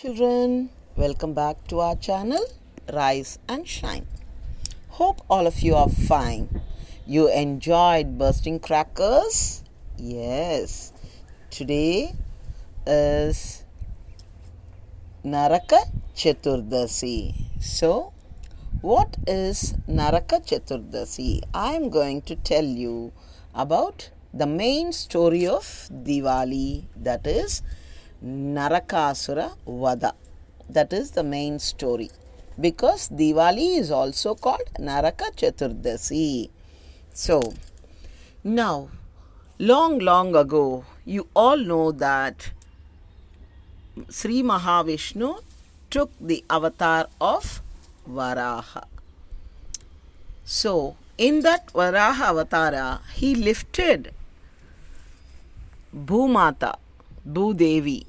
Children, welcome back to our channel Rise and Shine. Hope all of you are fine. You enjoyed bursting crackers? Yes. Today is Naraka Chaturdasi. So, what is Naraka Chaturdasi? I am going to tell you about the main story of Diwali, that is Narakasura Vada. That is the main story, because Diwali is also called Naraka Chaturdasi. So, now, long ago, you all know that Sri Mahavishnu took the avatar of Varaha. So, in that Varaha avatara, he lifted Bhumata, Bhudevi,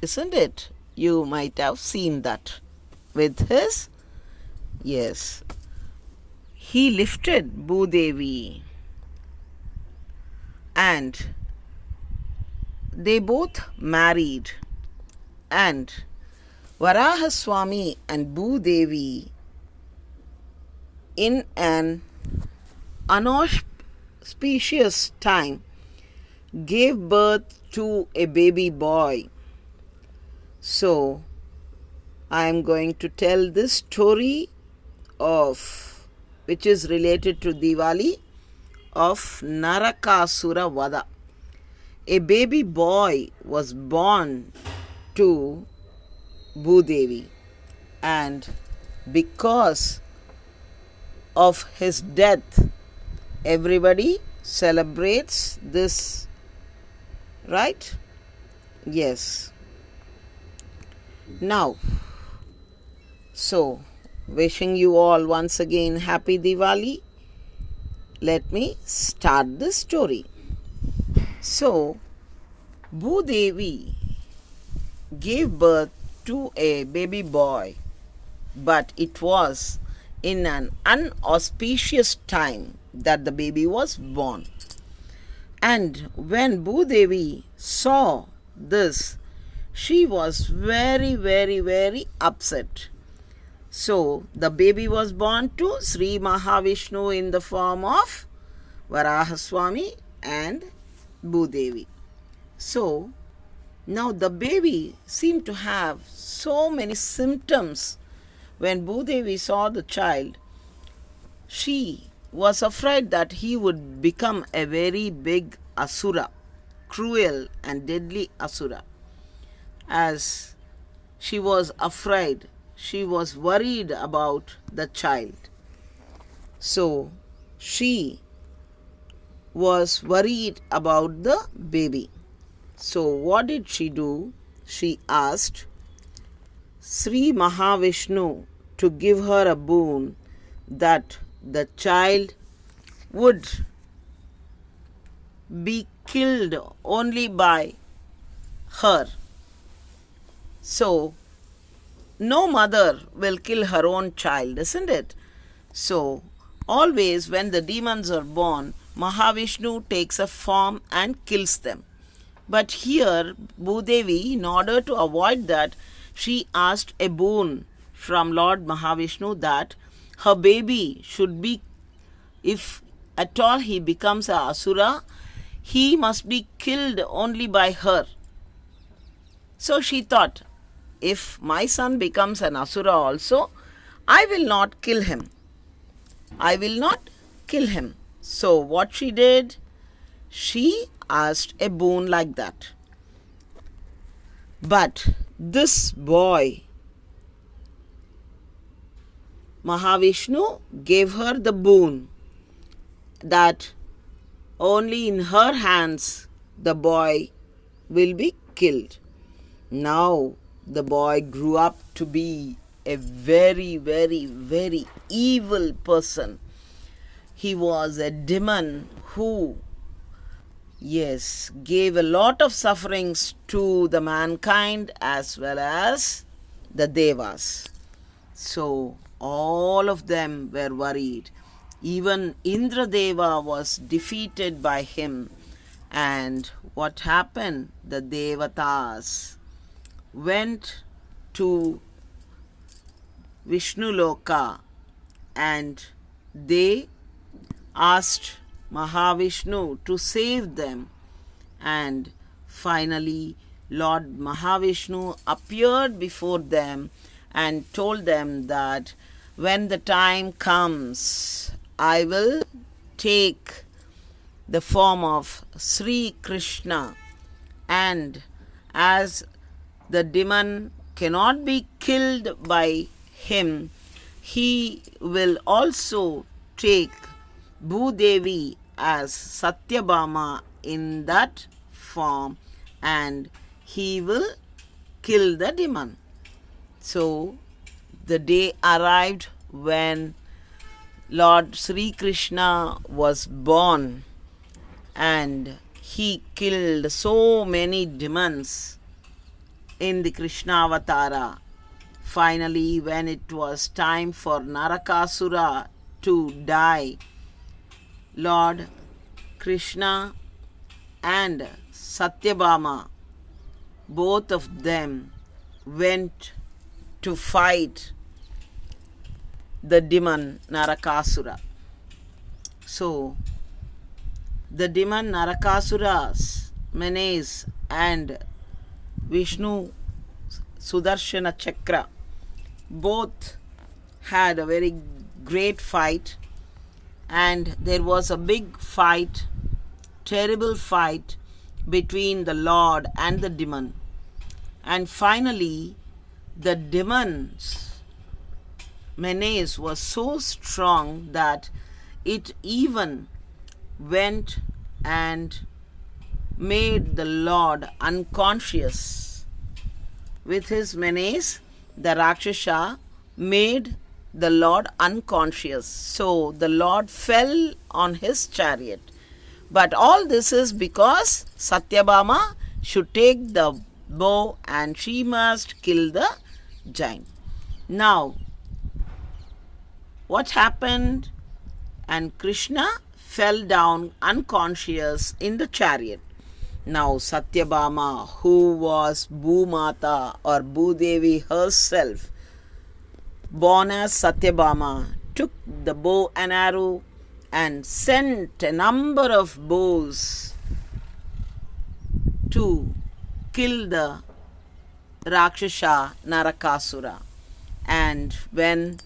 isn't it? You might have seen that with his, yes, he lifted Bhudevi, and they both married, and Varahaswami and Bhudevi, in an unauspicious time, gave birth to a baby boy. So, I am going to tell this story of, which is related to Diwali, of Narakasura Vada. A baby boy was born to Bhudevi, and because of his death, everybody celebrates this, right? Yes. Now, so wishing you all once again happy Diwali. Let me start the story. So, Bhudevi gave birth to a baby boy, but it was in an unauspicious time that the baby was born. And when Bhudevi saw this, she was very upset. So, the baby was born to Sri Mahavishnu in the form of Varahaswami and Bhudevi. So, now the baby seemed to have so many symptoms. When Bhudevi saw the child, she was afraid that he would become a very big asura, cruel and deadly asura. As she was afraid, she was worried about the child. So, she was worried about the baby. So, what did she do? She asked Sri Mahavishnu to give her a boon that the child would be killed only by her. So, no mother will kill her own child, isn't it? So, always when the demons are born, Mahavishnu takes a form and kills them. But here, Bhudevi, in order to avoid that, she asked a boon from Lord Mahavishnu that her baby should be, if at all he becomes a asura, he must be killed only by her. So she thought, if my son becomes an asura also, I will not kill him. I will not kill him. So what she did, she asked a boon like that. But this boy, Mahavishnu gave her the boon that only in her hands the boy will be killed. Now the boy grew up to be a very evil person. He was a demon who, yes, gave a lot of sufferings to the mankind as well as the devas. So, all of them were worried. Even Indradeva was defeated by him. And what happened? The devatas went to Vishnuloka and they asked Mahavishnu to save them. And finally, Lord Mahavishnu appeared before them and told them that when the time comes, I will take the form of Sri Krishna, and as the demon cannot be killed by him, he will also take Bhudevi as Satyabhama in that form, and he will kill the demon. So the day arrived when Lord Sri Krishna was born, and he killed so many demons in the Krishna Avatara. Finally, when it was time for Narakasura to die, Lord Krishna and Satyabhama, both of them went to fight the demon Narakasura. So, the demon Narakasura's menace and Vishnu Sudarshana Chakra both had a very great fight, and there was a big fight, terrible fight between the Lord and the demon. And finally, the demon's menace was so strong that it even went and made the Lord unconscious. With his menace, the Rakshasa made the Lord unconscious. So the Lord fell on his chariot. But all this is because Satyabhama should take the bow and she must kill the giant. Now, what happened? And Krishna fell down unconscious in the chariot. Now Satyabhama, who was Bhumata or Bhudevi herself, born as Satyabhama, took the bow and arrow and sent a number of bows to kill the Rakshasa Narakasura. And when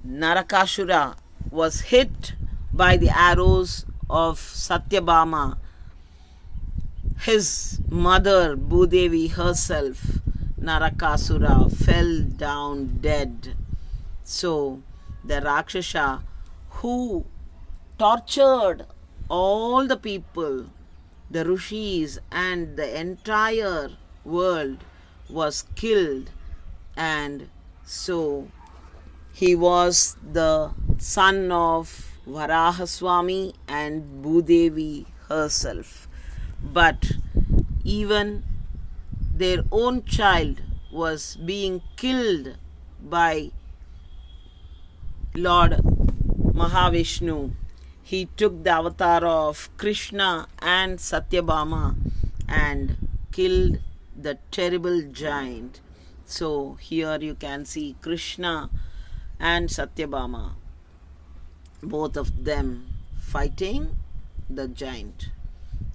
Narakasura was hit by the arrows of Satyabhama, his mother Bhudevi herself, Narakasura, fell down dead. So the Rakshasa who tortured all the people, the Rishis and the entire world, was killed, and so he was the son of Varahaswami and Bhudevi herself. But even their own child was being killed by Lord Mahavishnu. He took the avatar of Krishna and Satyabhama and killed the terrible giant. So here you can see Krishna and Satyabhama, both of them fighting the giant.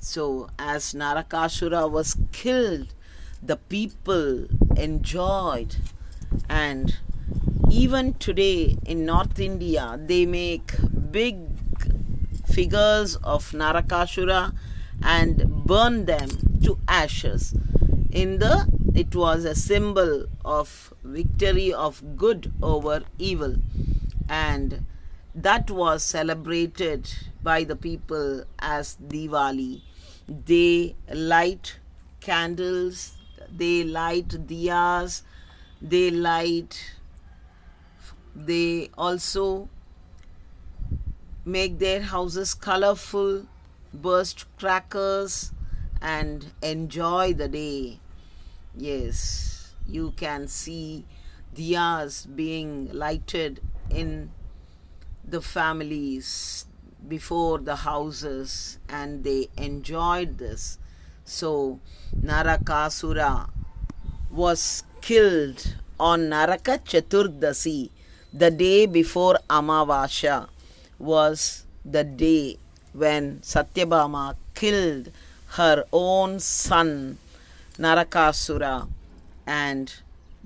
So as Narakasura was killed, the people enjoyed, and even today in North India they make big figures of Narakasura and burn them to ashes. It was a symbol of victory of good over evil, and that was celebrated by the people as Diwali. They light candles, they light diyas, they also make their houses colorful, burst crackers, and enjoy the day. Yes, you can see diyas being lighted in the families before the houses, and they enjoyed this. So Narakasura was killed on Naraka Chaturdasi. The day before Amavasya was the day when Satyabhama killed her own son Narakasura, and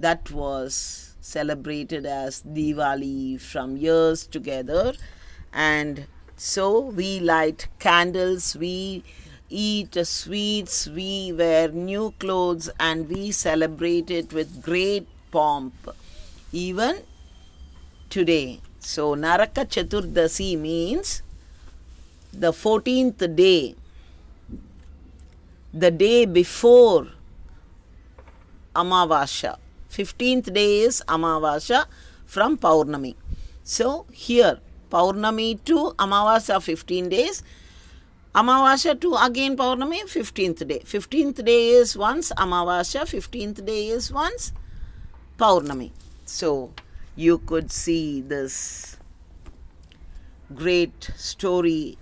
that was celebrated as Diwali from years together. And so we light candles, we eat sweets, we wear new clothes, and we celebrate it with great pomp even today. So Naraka Chaturdasi means the 14th day, the day before Amavasya. 15th day is Amavasya from Paurnami. So here Paurnami to Amavasya 15 days, Amavasya to again Paurnami 15th day. 15th day is once Amavasya, 15th day is once Paurnami. So you could see this great story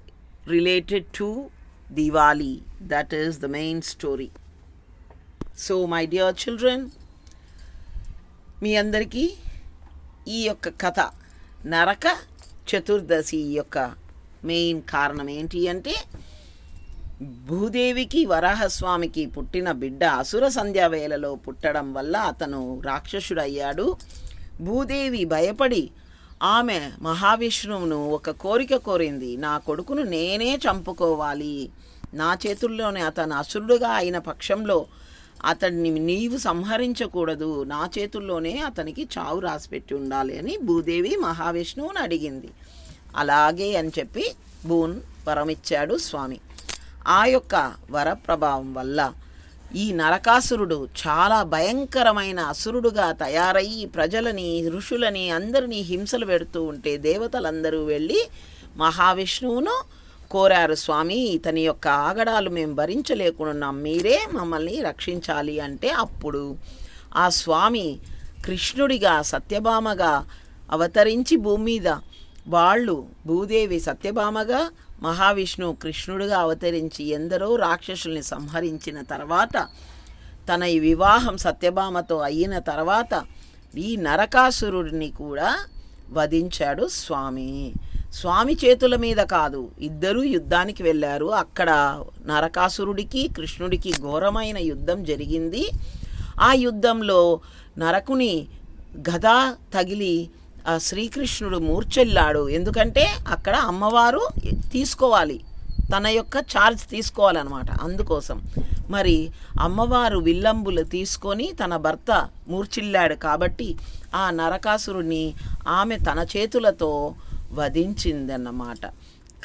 related to Diwali. That is the main story. So my dear children, మీ అందరికీ ఈ యొక్క కథ నరక చతుర్దశి యొక్క main కారణం ఏంటి అంటే, భూదేవికి వరాహస్వామికి పుట్టిన బిడ్డ అసుర సంధ్యావేళలో పుట్టడం వల్ల అతను రాక్షసుడయ్యాడు. భూదేవి భయపడి ఆమె మహావిష్ణువును ఒక కోరిక కోరింది. నా కొడుకును నేనే చంపుకోవాలి, నా చేతుల్లోనే అతను అసురుడుగా అయిన పక్షంలో అతడిని నీవు సంహరించకూడదు, నా చేతుల్లోనే అతనికి చావు రాసిపెట్టి ఉండాలి అని భూదేవి మహావిష్ణువుని అడిగింది. అలాగే అని చెప్పి వరమిచ్చాడు స్వామి. ఆ యొక్క వర ప్రభావం వల్ల ఈ నరకాసురుడు చాలా భయంకరమైన అసురుడుగా తయారయ్యి ప్రజలని, ఋషులని అందరినీ హింసలు పెడుతూ ఉంటే దేవతలందరూ వెళ్ళి మహావిష్ణువును కోరారు, స్వామి ఇతని యొక్క ఆగడాలు మేము భరించలేకున్నాం, మీరే మమ్మల్ని రక్షించాలి అంటే అప్పుడు ఆ స్వామి కృష్ణుడిగా సత్యభామగా అవతరించి భూమి మీద, వాళ్ళు భూదేవి సత్యభామగా, మహావిష్ణువు కృష్ణుడిగా అవతరించి ఎందరో రాక్షసుల్ని సంహరించిన తర్వాత తన ఈ వివాహం సత్యభామతో అయిన తర్వాత ఈ నరకాసురుడిని కూడా వధించాడు స్వామి. స్వామి చేతుల మీద కాదు, ఇద్దరూ యుద్ధానికి వెళ్ళారు. అక్కడ నరకాసురుడికి కృష్ణుడికి ఘోరమైన యుద్ధం జరిగింది. ఆ యుద్ధంలో నరకుని గద తగిలి ఆ శ్రీకృష్ణుడు మూర్చెల్లాడు. ఎందుకంటే అక్కడ అమ్మవారు తీసుకోవాలి, తన యొక్క ఛార్జ్ తీసుకోవాలన్నమాట. అందుకోసం మరి అమ్మవారు విల్లంబులు తీసుకొని తన భర్త మూర్చిల్లాడు కాబట్టి ఆ నరకాసురుడిని ఆమె తన చేతులతో వధించిందన్నమాట.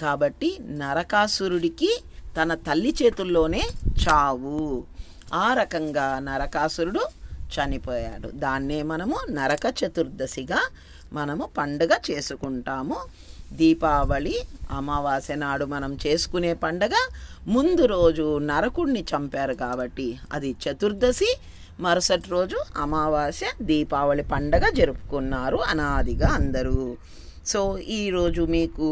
కాబట్టి నరకాసురుడికి తన తల్లి చేతుల్లోనే చావు. ఆ రకంగా నరకాసురుడు చనిపోయాడు. దాన్నే మనము నరక చతుర్దశిగా మనము పండుగ చేసుకుంటాము. దీపావళి అమావాస్య నాడు మనం చేసుకునే పండుగ. ముందు రోజు నరకుడిని చంపారు కాబట్టి అది చతుర్దశి, మరుసటి రోజు అమావాస్య దీపావళి పండుగ జరుపుకున్నారు అనాదిగా అందరూ. సో ఈరోజు మీకు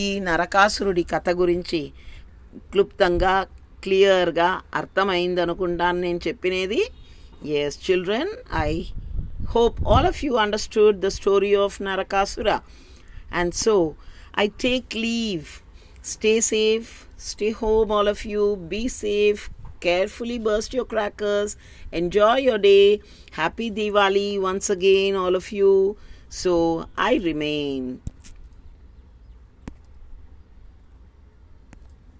ఈ నరకాసురుడి కథ గురించి క్లుప్తంగా క్లియర్గా అర్థమైందనుకుంటాను నేను చెప్పినది. Yes children, I hope all of you understood the story of Narakasura. And so I take leave. Stay safe, stay home all of you, be safe, carefully burst your crackers, enjoy your day. Happy Diwali once again all of you. So I remain